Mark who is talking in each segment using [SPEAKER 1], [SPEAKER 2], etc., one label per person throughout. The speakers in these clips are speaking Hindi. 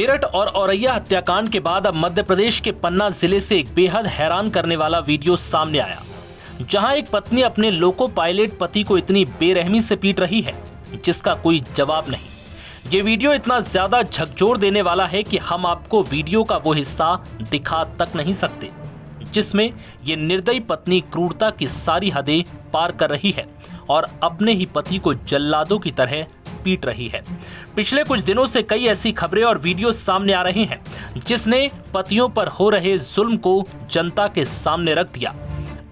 [SPEAKER 1] मेरठ और औरैया हत्याकांड के बाद अब मध्य प्रदेश के पन्ना जिले से एक बेहद हैरान करने वाला वीडियो सामने आया, जहां एक पत्नी अपने लोको पायलट पति को इतनी बेरहमी से पीट रही है जिसका कोई जवाब नहीं। ये वीडियो इतना ज्यादा झकझोर देने वाला है कि हम आपको वीडियो का वो हिस्सा दिखा तक नहीं सकते जिसमें ये निर्दयी पत्नी क्रूरता की सारी हदें पार कर रही है और अपने ही पति को जल्लादों की तरह पीट रही है। पिछले कुछ दिनों से कई ऐसी खबरें और वीडियो सामने आ रहे हैं जिसने पतियों पर हो रहे जुल्म को जनता के सामने रख दिया।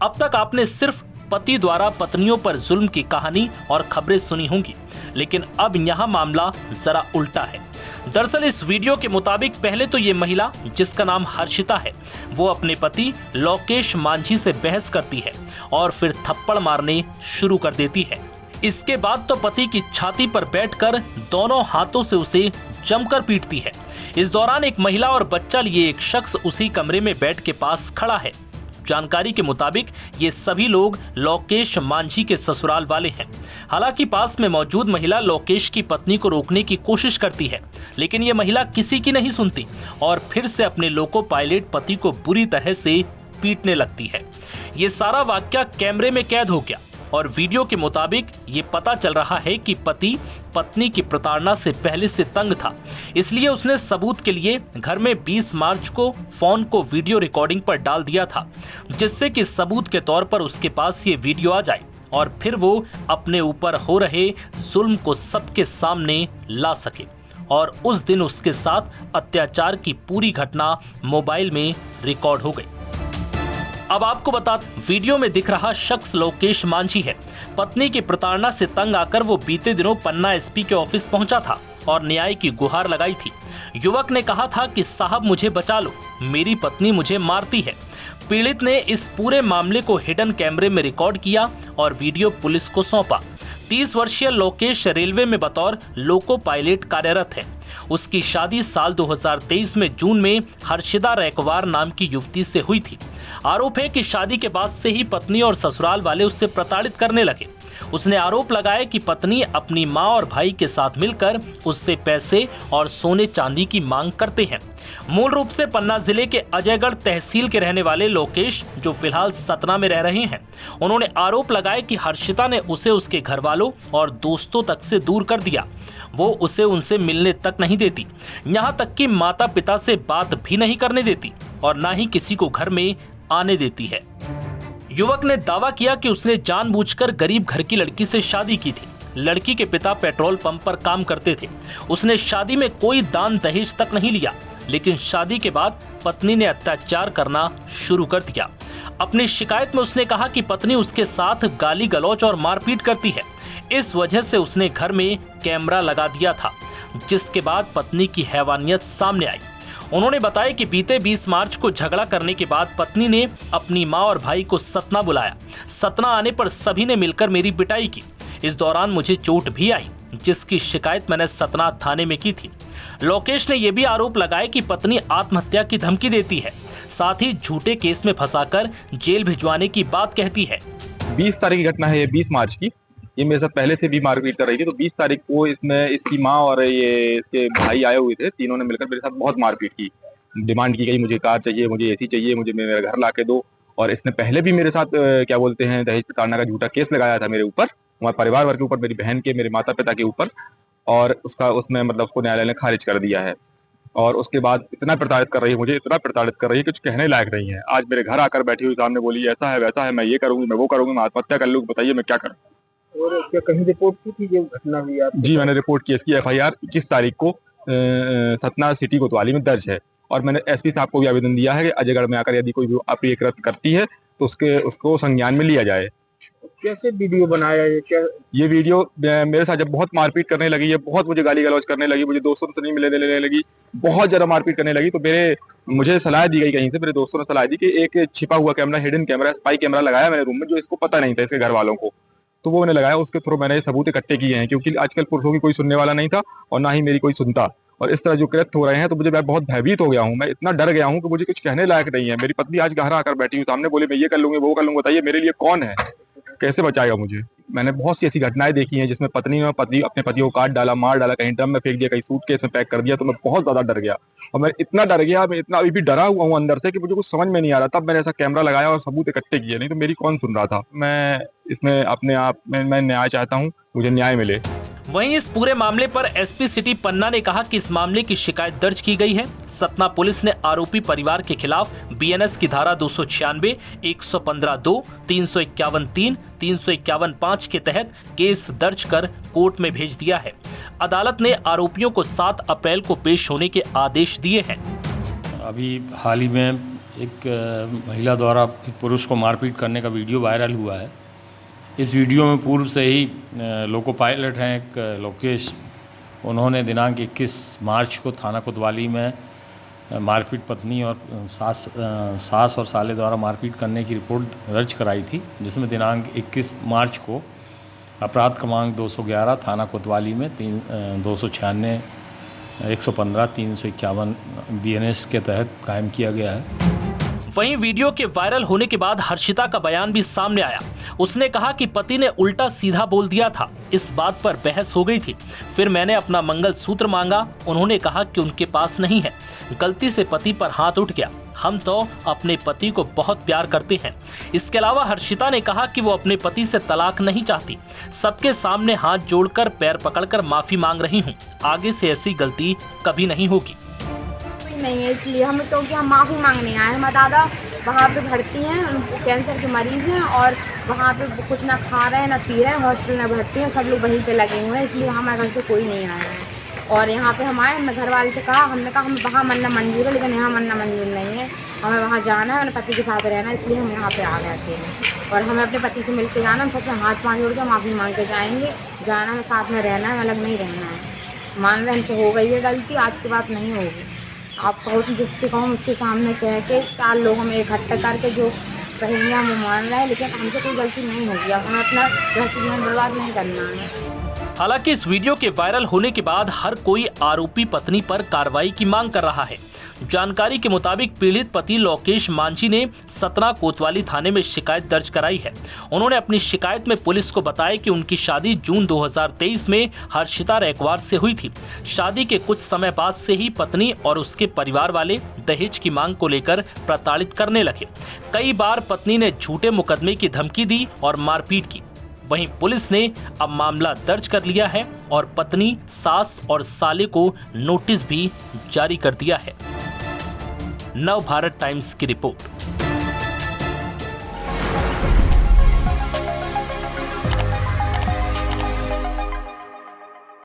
[SPEAKER 1] अब तक आपने सिर्फ पति द्वारा पत्नियों पर जुल्म की कहानी और खबरें सुनी होंगी, लेकिन अब यहाँ मामला जरा उल्टा है। दरअसल इस वीडियो के मुताबिक पहले तो ये महिला, जिसका नाम हर्षिता है, वो अपने पति लोकेश मांझी से बहस करती है और फिर थप्पड़ मारने शुरू कर देती है। इसके बाद तो पति की छाती पर बैठकर दोनों हाथों से उसे जमकर पीटती है। इस दौरान एक महिला और बच्चा लिए एक शख्स उसी कमरे में बेड के पास खड़ा है। जानकारी के मुताबिक ये सभी लोग लोकेश मांझी के ससुराल वाले हैं। हालांकि पास में मौजूद महिला लोकेश की पत्नी को रोकने की कोशिश करती है, लेकिन ये महिला किसी की नहीं सुनती और फिर से अपने लोको पायलट पति को बुरी तरह से पीटने लगती है। ये सारा वाकया कैमरे में कैद हो गया और वीडियो के मुताबिक ये पता चल रहा है कि पति पत्नी की प्रताड़ना से पहले से तंग था, इसलिए उसने सबूत के लिए घर में 20 मार्च को फोन को वीडियो रिकॉर्डिंग पर डाल दिया था, जिससे कि सबूत के तौर पर उसके पास ये वीडियो आ जाए और फिर वो अपने ऊपर हो रहे जुल्म को सबके सामने ला सके। और उस दिन उसके साथ अत्याचार की पूरी घटना मोबाइल में रिकॉर्ड हो गई। अब आपको बता, वीडियो में दिख रहा शख्स लोकेश मांझी है। पत्नी की प्रताड़ना से तंग आकर वो बीते दिनों पन्ना एसपी के ऑफिस पहुंचा था और न्याय की गुहार लगाई थी। युवक ने कहा था कि साहब मुझे बचा लो, मेरी पत्नी मुझे मारती है। पीड़ित ने इस पूरे मामले को हिडन कैमरे में रिकॉर्ड किया और वीडियो पुलिस को सौंपा। 30 वर्षीय लोकेश रेलवे में बतौर लोको पायलट कार्यरत है। उसकी शादी साल 2023 में जून में हर्षिता रैकवार नाम की युवती से हुई थी। आरोप है कि शादी के बाद से ही पत्नी और ससुराल वाले उससे प्रताड़ित करने लगे। उसने आरोप लगाया कि पत्नी अपनी मां और भाई के साथ मिलकर उससे पैसे और सोने चांदी की मांग करते हैं। मूल रूप से पन्ना जिले के अजयगढ़ तहसील के रहने वाले लोकेश, जो फिलहाल सतना में रह रहे हैं, उन्होंने आरोप लगाया कि हर्षिता ने उसे उसके घर वालों और दोस्तों तक से दूर कर दिया। वो उसे उनसे मिलने तक नहीं देती, यहाँ तक कि माता पिता से बात भी नहीं करने देती और ना ही किसी को घर में आने देती है। युवक ने दावा किया कि उसने जानबूझकर गरीब घर की लड़की से शादी की थी। लड़की के पिता पेट्रोल पंप पर काम करते थे। उसने शादी में कोई दान दहेज तक नहीं लिया, लेकिन शादी के बाद पत्नी ने अत्याचार करना शुरू कर दिया। अपनी शिकायत में उसने कहा कि पत्नी उसके साथ गाली गलौज और मारपीट करती है। इस वजह से उसने घर में कैमरा लगा दिया था, जिसके बाद पत्नी की हैवानियत सामने आई। उन्होंने बताया कि बीते 20 मार्च को झगड़ा करने के बाद पत्नी ने अपनी मां और भाई को सतना बुलाया। सतना आने पर सभी ने मिलकर मेरी पिटाई की। इस दौरान मुझे चोट भी आई, जिसकी शिकायत मैंने सतना थाने में की थी। लोकेश ने यह भी आरोप लगाया कि पत्नी आत्महत्या की धमकी देती है, साथ ही झूठे केस में फंसाकर जेल भिजवाने की बात कहती है।
[SPEAKER 2] 20 तारीख की घटना है, ये 20 मार्च की। ये मेरे साथ पहले से भी मारपीट कर रही थी, तो 20 तारीख को इसमें इसकी माँ और ये इसके भाई आए हुए थे। तीनों ने मिलकर मेरे साथ बहुत मारपीट की। डिमांड की गई, मुझे कार चाहिए, मुझे एसी चाहिए, मुझे मेरे घर ला के दो। और इसने पहले भी मेरे साथ क्या बोलते हैं, दहेज प्रताड़ना का झूठा केस लगाया था मेरे ऊपर, हमारे परिवार वर्ग के ऊपर, मेरी बहन के, मेरे माता पिता के ऊपर। और उसमें मतलब उसको न्यायालय ने खारिज कर दिया है। और उसके बाद इतना प्रताड़ित कर रही है मुझे, इतना प्रताड़ित कर रही है, कुछ कहने लायक नहीं है। आज मेरे घर आकर बैठी हुई सामने बोली ऐसा है वैसा है, मैं ये करूंगी, मैं वो करूंगी, मैं आत्महत्या कर लूंगी, बताइए मैं क्या करूं।
[SPEAKER 3] और क्या कहीं रिपोर्ट की थी जो घटना हुई आप?
[SPEAKER 2] जी, मैंने रिपोर्ट की। इसकी FIR 21 तारीख को सतना सिटी कोतवाली में दर्ज है और मैंने SP साहब को भी आवेदन दिया है कि अजयगढ़ में आकर यदि कोई भी अप्रिय कृत्य करती है तो उसको संज्ञान में लिया जाए।
[SPEAKER 3] कैसे वीडियो बनाया
[SPEAKER 2] ये वीडियो मेरे साथ जब बहुत मारपीट करने लगी है, बहुत मुझे गाली गलौज करने लगी, मुझे दोस्तों से नहीं मिलने देने लगी, बहुत ज्यादा मारपीट करने लगी, तो मुझे सलाह दी गई कहीं से, मेरे दोस्तों ने सलाह दी कि एक छिपा हुआ camera, hidden camera, spy camera लगाया मैंने रूम में, जो इसको पता नहीं था, इसके घर वालों को। तो वो मैंने लगाया, उसके थ्रू मैंने सबूत इकट्ठे किए हैं, क्योंकि आजकल पुरुषों की कोई सुनने वाला नहीं था और ना ही मेरी कोई सुनता। और इस तरह जो कृत्य हो रहे हैं तो मुझे मैं बहुत भयभीत हो गया हूँ, मैं इतना डर गया हूँ कि मुझे कुछ कहने लायक नहीं है। मेरी पत्नी आज घर आकर बैठी हुई सामने, बोले मैं ये कर लूंगी, वो कर लूंगा, बताइए मेरे लिए कौन है, कैसे बचाएगा मुझे। मैंने बहुत सी ऐसी घटनाएं देखी हैं जिसमें पत्नी ने अपने पति को काट डाला, मार डाला, कहीं ड्रम में फेंक दिया, कहीं सूटकेस में पैक कर दिया। तो मैं बहुत ज्यादा डर गया और मैं इतना डर गया, मैं इतना अभी भी डरा हुआ हूँ अंदर से कि मुझे कुछ समझ में नहीं आ रहा। तब मैंने ऐसा कैमरा लगाया और सबूत इकट्ठे किए, नहीं तो मेरी कौन सुन रहा था। मैं इसमें अपने आप में मैं न्याय चाहता हूँ, मुझे न्याय मिले।
[SPEAKER 1] वहीं इस पूरे मामले पर एसपी सिटी पन्ना ने कहा कि इस मामले की शिकायत दर्ज की गई है। सतना पुलिस ने आरोपी परिवार के खिलाफ बीएनएस की धारा 296, 115(2), 351(3), 351(5) के तहत केस दर्ज कर कोर्ट में भेज दिया है। अदालत ने आरोपियों को 7 अप्रैल को पेश होने के आदेश दिए हैं।
[SPEAKER 4] अभी हाल ही में एक महिला द्वारा एक पुरुष को मारपीट करने का वीडियो वायरल हुआ है। इस वीडियो में पूर्व से ही लोको पायलट हैं एक लोकेश, उन्होंने दिनांक 21 मार्च को थाना कोतवाली में मारपीट पत्नी और सास और साले द्वारा मारपीट करने की रिपोर्ट दर्ज कराई थी, जिसमें दिनांक 21 मार्च को अपराध क्रमांक 211 थाना कोतवाली में 296, 115, 351 बीएनएस के तहत कायम किया गया है।
[SPEAKER 1] वहीं वीडियो के वायरल होने के बाद हर्षिता का बयान भी सामने आया। उसने कहा कि पति ने उल्टा सीधा बोल दिया था, इस बात पर बहस हो गई थी। फिर मैंने अपना मंगलसूत्र मांगा, उन्होंने कहा कि उनके पास नहीं है। गलती से पति पर हाथ उठ गया। हम तो अपने पति को बहुत प्यार करते हैं। इसके अलावा हर्षिता ने कहा कि वो अपने पति से तलाक नहीं चाहती। सबके सामने हाथ जोड़कर पैर पकड़कर माफी मांग रही हूँ। आगे से ऐसी गलती कभी नहीं होगी।
[SPEAKER 5] नहीं है, इसलिए हम तो क्या माफ़ी मांगने आए। हमारे दादा वहाँ पे भर्ती हैं, उनको कैंसर के मरीज़ हैं और वहाँ पे कुछ ना खा रहे हैं ना पी रहे हैं, हॉस्पिटल में भर्ती हैं, सब लोग वहीं पे लगे हुए हैं। इसलिए हमारे घर से कोई नहीं आया है और यहाँ पे हम आए। हमने घर वाले से कहा, हमने कहा हम वहाँ मरना मंजूर है, लेकिन यहाँ मरना मंजूर नहीं है, हमें वहाँ जाना है, अपने पति के साथ रहना है, इसलिए हम यहाँ पे आ गए अकेले। और हमें अपने पति से मिल के जाना, हम सबसे हाथ पाँव जोड़ के माफ़ी मांग के जाएंगे। जाना है, साथ में रहना है, अलग नहीं रहना है। मान रहे हमसे हो गई है गलती, आज के बाद नहीं होगी। आप कहो तो जिससे कहो उसके सामने कह के 4 लोगों में इकट्ठा करके जो कहेंगे हम वो मान रहे हैं, लेकिन हमसे कोई गलती नहीं होगी। अब हमें अपना जीवन बर्बाद नहीं करना है।
[SPEAKER 1] हालांकि इस वीडियो के वायरल होने के बाद हर कोई आरोपी पत्नी पर कार्रवाई की मांग कर रहा है। जानकारी के मुताबिक पीड़ित पति लोकेश मांझी ने सतना कोतवाली थाने में शिकायत दर्ज कराई है। उन्होंने अपनी शिकायत में पुलिस को बताया कि उनकी शादी जून 2023 में हर्षिता रैकवार से हुई थी। शादी के कुछ समय बाद से ही पत्नी और उसके परिवार वाले दहेज की मांग को लेकर प्रताड़ित करने लगे। कई बार पत्नी ने झूठे मुकदमे की धमकी दी और मारपीट की। वहीं पुलिस ने अब मामला दर्ज कर लिया है और पत्नी, सास और साले को नोटिस भी जारी कर दिया है। नव भारत टाइम्स की रिपोर्ट।